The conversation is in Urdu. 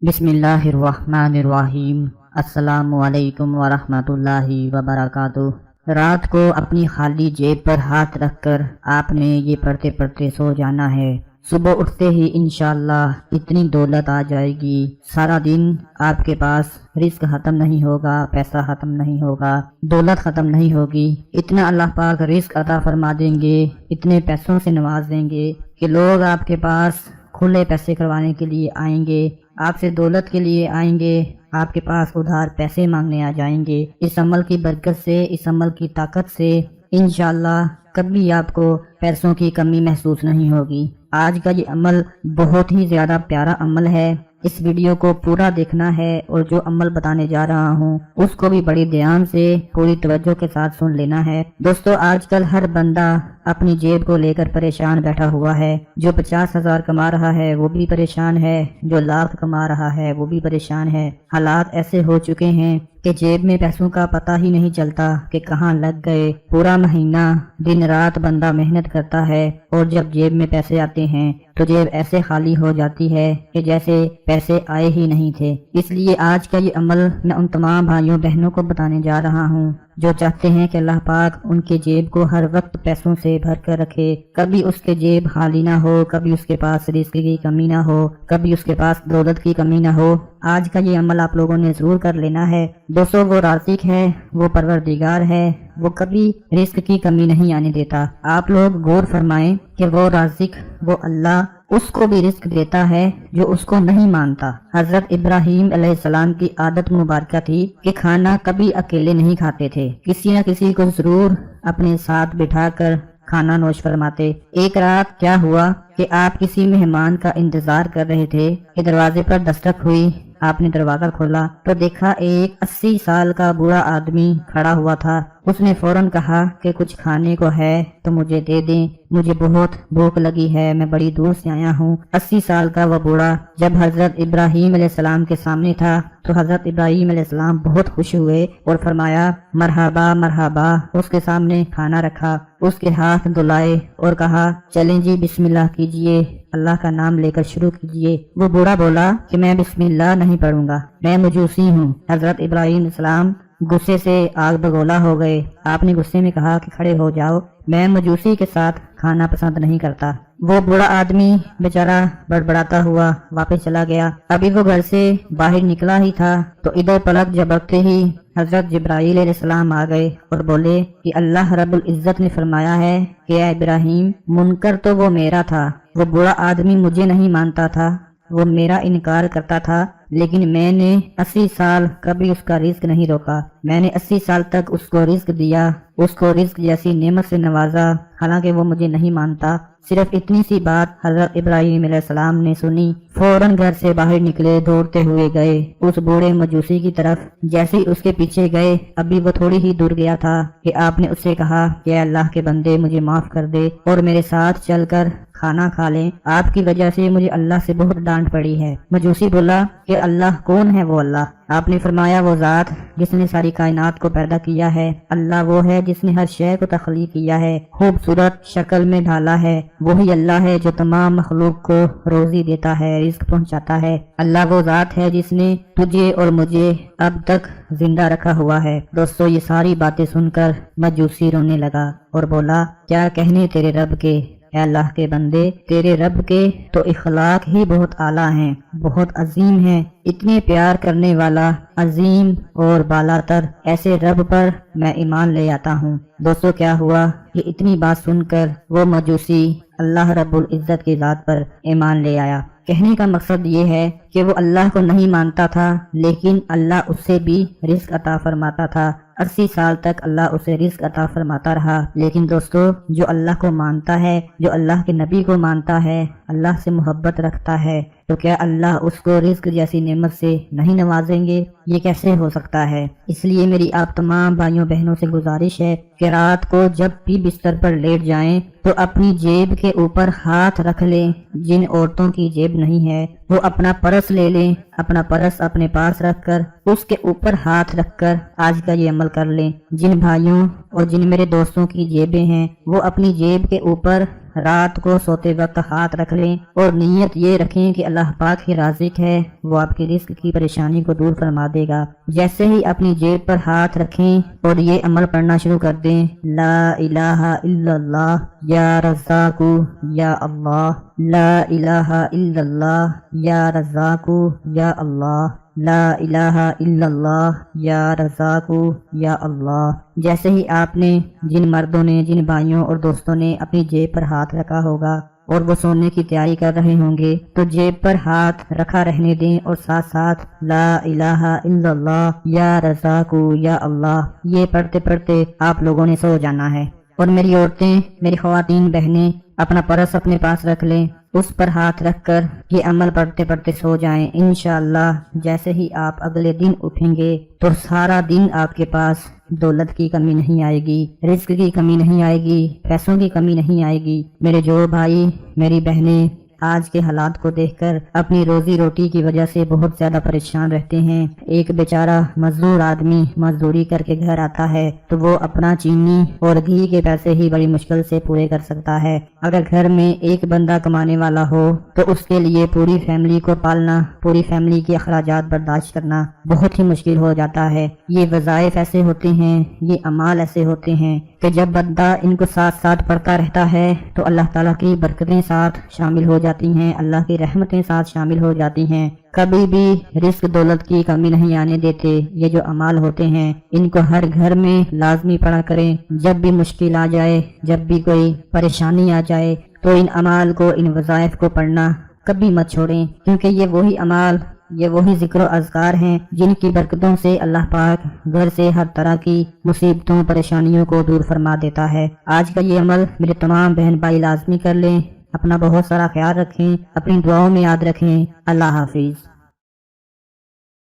بسم اللہ الرحمن الرحیم۔ السلام علیکم ورحمۃ اللہ وبرکاتہ۔ رات کو اپنی خالی جیب پر ہاتھ رکھ کر آپ نے یہ پڑھتے پڑھتے سو جانا ہے۔ صبح اٹھتے ہی انشاءاللہ اتنی دولت آ جائے گی، سارا دن آپ کے پاس رزق ختم نہیں ہوگا، پیسہ ختم نہیں ہوگا، دولت ختم نہیں ہوگی۔ اتنا اللہ پاک رزق عطا فرما دیں گے، اتنے پیسوں سے نواز دیں گے کہ لوگ آپ کے پاس کھلے پیسے کروانے کے لیے آئیں گے، آپ سے دولت کے لیے آئیں گے، آپ کے پاس ادھار پیسے مانگنے آ جائیں گے۔ اس عمل کی برکت سے، اس عمل کی طاقت سے انشاءاللہ کبھی آپ کو پیسوں کی کمی محسوس نہیں ہوگی۔ آج کا یہ عمل بہت ہی زیادہ پیارا عمل ہے، اس ویڈیو کو پورا دیکھنا ہے اور جو عمل بتانے جا رہا ہوں اس کو بھی بڑی دھیان سے پوری توجہ کے ساتھ سن لینا ہے۔ دوستو، آج کل ہر بندہ اپنی جیب کو لے کر پریشان بیٹھا ہوا ہے۔ جو 50,000 کما رہا ہے وہ بھی پریشان ہے، جو لاکھ کما رہا ہے وہ بھی پریشان ہے۔ حالات ایسے ہو چکے ہیں کہ جیب میں پیسوں کا پتہ ہی نہیں چلتا کہ کہاں لگ گئے۔ پورا مہینہ دن رات بندہ محنت کرتا ہے اور جب جیب میں پیسے آتے ہیں تو جیب ایسے خالی ہو جاتی ہے کہ جیسے پیسے آئے ہی نہیں تھے۔ اس لیے آج کا یہ عمل میں ان تمام بھائیوں بہنوں کو بتانے جا رہا ہوں جو چاہتے ہیں کہ اللہ پاک ان کے جیب کو ہر وقت پیسوں سے بھر کر رکھے، کبھی اس کے جیب خالی نہ ہو، کبھی اس کے پاس رزق کی کمی نہ ہو، کبھی اس کے پاس دولت کی کمی نہ ہو۔ آج کا یہ عمل آپ لوگوں نے ضرور کر لینا ہے۔ دوستو، وہ رازق ہے، وہ پروردگار ہے، وہ کبھی رزق کی کمی نہیں آنے دیتا۔ آپ لوگ غور فرمائیں کہ وہ رازق، وہ اللہ اس کو بھی رزق دیتا ہے جو اس کو نہیں مانتا۔ حضرت ابراہیم علیہ السلام کی عادت مبارکہ تھی کہ کھانا کبھی اکیلے نہیں کھاتے تھے، کسی نہ کسی کو ضرور اپنے ساتھ بٹھا کر کھانا نوش فرماتے۔ ایک رات کیا ہوا کہ آپ کسی مہمان کا انتظار کر رہے تھے کہ دروازے پر دستک ہوئی۔ آپ نے دروازہ کھولا تو دیکھا ایک 80 سال کا بوڑھا آدمی کھڑا ہوا تھا۔ اس نے فوراً کہا کہ کچھ کھانے کو ہے تو مجھے دے دیں، مجھے بہت بھوک لگی ہے، میں بڑی دور سے آیا ہوں۔ 80 سال کا وہ بوڑھا جب حضرت ابراہیم علیہ السلام کے سامنے تھا تو حضرت ابراہیم علیہ السلام بہت خوش ہوئے اور فرمایا مرحبا مرحبا۔ اس کے سامنے کھانا رکھا، اس کے ہاتھ دھلائے اور کہا چلیں جی بسم اللہ کیجئے، اللہ کا نام لے کر شروع کیجئے۔ وہ بوڑھا بولا کہ میں بسم اللہ نہیں پڑھوں گا، میں مجوسی ہوں۔ حضرت ابراہیم علیہ السلام غصے سے آگ بگولا ہو گئے۔ آپ نے غصے میں کہا کہ کھڑے ہو جاؤ، میں مجوسی کے ساتھ کھانا پسند نہیں کرتا۔ وہ بوڑھا آدمی بیچارہ بڑبڑاتا ہوا واپس چلا گیا۔ ابھی وہ گھر سے باہر نکلا ہی تھا تو ادھر پلک جھپکتے ہی حضرت جبرائیل علیہ السلام آ گئے اور بولے کہ اللہ رب العزت نے فرمایا ہے کہ اے ابراہیم، منکر تو وہ میرا تھا، وہ بوڑھا آدمی مجھے نہیں مانتا تھا، وہ میرا انکار کرتا تھا، لیکن میں نے 80 سال کبھی اس کا رزق نہیں روکا، میں نے 80 سال تک اس کو رزق دیا، اس کو رزق جیسی نعمت سے نوازا، حالانکہ وہ مجھے نہیں مانتا۔ صرف اتنی سی بات حضرت ابراہیم علیہ السلام نے سنی، فوراً گھر سے باہر نکلے، دوڑتے ہوئے گئے اس بوڑھے مجوسی کی طرف۔ جیسے ہی اس کے پیچھے گئے، ابھی وہ تھوڑی ہی دور گیا تھا کہ آپ نے اس سے کہا کہ اے اللہ کے بندے، مجھے معاف کر دے اور میرے ساتھ چل کر کھانا کھا لیں، آپ کی وجہ سے مجھے اللہ سے بہت ڈانٹ پڑی ہے۔ مجوسی بولا کہ اللہ کون ہے؟ وہ اللہ۔ آپ نے فرمایا وہ ذات جس نے ساری کائنات کو پیدا کیا ہے، اللہ وہ ہے جس نے ہر شے کو تخلیق کیا ہے، خوبصورت شکل میں ڈھالا ہے، وہی اللہ ہے جو تمام مخلوق کو روزی دیتا ہے، رزق پہنچاتا ہے۔ اللہ وہ ذات ہے جس نے تجھے اور مجھے اب تک زندہ رکھا ہوا ہے۔ دوستو، یہ ساری باتیں سن کر مجوسی رونے لگا اور بولا کیا کہنے تیرے رب کے، اے اللہ کے بندے، تیرے رب کے تو اخلاق ہی بہت اعلیٰ ہیں، بہت عظیم ہیں، اتنے پیار کرنے والا عظیم اور بالاتر ایسے رب پر میں ایمان لے آتا ہوں۔ دوستو، کیا ہوا کہ اتنی بات سن کر وہ مجوسی اللہ رب العزت کی ذات پر ایمان لے آیا۔ کہنے کا مقصد یہ ہے کہ وہ اللہ کو نہیں مانتا تھا، لیکن اللہ اس سے بھی رزق عطا فرماتا تھا۔ 80 سال تک اللہ اسے رزق عطا فرماتا رہا۔ لیکن دوستو، جو اللہ کو مانتا ہے، جو اللہ کے نبی کو مانتا ہے، اللہ سے محبت رکھتا ہے، تو کیا اللہ اس کو رزق جیسی نعمت سے نہیں نوازیں گے؟ یہ کیسے ہو سکتا ہے؟ اس لیے میری آپ تمام بھائیوں بہنوں سے گزارش ہے کہ رات کو جب بھی بستر پر لیٹ جائیں تو اپنی جیب کے اوپر ہاتھ رکھ لیں۔ جن عورتوں کی جیب نہیں ہے وہ اپنا پرس لے لیں، اپنا پرس اپنے پاس رکھ کر اس کے اوپر ہاتھ رکھ کر آج کا یہ عمل کر لیں۔ جن بھائیوں اور جن میرے دوستوں کی جیبیں ہیں وہ اپنی جیب کے اوپر رات کو سوتے وقت ہاتھ رکھ لیں اور نیت یہ رکھیں کہ اللہ پاک ہی رازق ہے، وہ آپ کے رزق کی پریشانی کو دور فرما دے گا۔ جیسے ہی اپنی جیب پر ہاتھ رکھیں اور یہ عمل پڑھنا شروع کر دیں، لا الہ الا اللہ یا رزاق یا اللہ، لا الہ الا اللہ یا رزاق یا اللہ، لا الہ الا اللہ یا رزاق یا اللہ۔ جیسے ہی آپ نے، جن مردوں نے، جن بھائیوں اور دوستوں نے اپنی جیب پر ہاتھ رکھا ہوگا اور وہ سونے کی تیاری کر رہے ہوں گے تو جیب پر ہاتھ رکھا رہنے دیں اور ساتھ ساتھ لا الہ الا اللہ یا رزاق یا اللہ یہ پڑھتے پڑھتے آپ لوگوں نے سو جانا ہے۔ اور میری عورتیں، میری خواتین بہنیں اپنا پرس اپنے پاس رکھ لیں، اس پر ہاتھ رکھ کر یہ عمل پڑھتے پڑھتے سو جائیں۔ انشاءاللہ جیسے ہی آپ اگلے دن اٹھیں گے تو سارا دن آپ کے پاس دولت کی کمی نہیں آئے گی، رزق کی کمی نہیں آئے گی، پیسوں کی کمی نہیں آئے گی۔ میرے جو بھائی، میری بہنیں آج کے حالات کو دیکھ کر اپنی روزی روٹی کی وجہ سے بہت زیادہ پریشان رہتے ہیں، ایک بیچارہ مزدور آدمی مزدوری کر کے گھر آتا ہے تو وہ اپنا چینی اور گھی کے پیسے ہی بڑی مشکل سے پورے کر سکتا ہے۔ اگر گھر میں ایک بندہ کمانے والا ہو تو اس کے لیے پوری فیملی کو پالنا، پوری فیملی کے اخراجات برداشت کرنا بہت ہی مشکل ہو جاتا ہے۔ یہ وظائف ایسے ہوتے ہیں، یہ اعمال ایسے ہوتے ہیں کہ جب بندہ ان کو ساتھ ساتھ پڑھتا رہتا ہے تو اللہ تعالیٰ کی برکتیں ساتھ شامل ہو جاتی ہیں، اللہ کی رحمتیں ساتھ شامل ہو جاتی ہیں۔ کبھی بھی رزق دولت کی کمی نہیں آنے دیتے۔ یہ جو اعمال ہوتے ہیں ان کو ہر گھر میں لازمی پڑھا کریں۔ جب بھی مشکل آ جائے، جب بھی کوئی پریشانی آ جائے تو ان اعمال کو، ان وظائف کو پڑھنا کبھی مت چھوڑیں، کیونکہ یہ وہی اعمال، یہ وہی ذکر و اذکار ہیں جن کی برکتوں سے اللہ پاک گھر سے ہر طرح کی مصیبتوں، پریشانیوں کو دور فرما دیتا ہے۔ آج کا یہ عمل میرے تمام بہن بھائی لازمی کر لیں۔ اپنا بہت سارا خیال رکھیں، اپنی دعاؤں میں یاد رکھیں۔ اللہ حافظ۔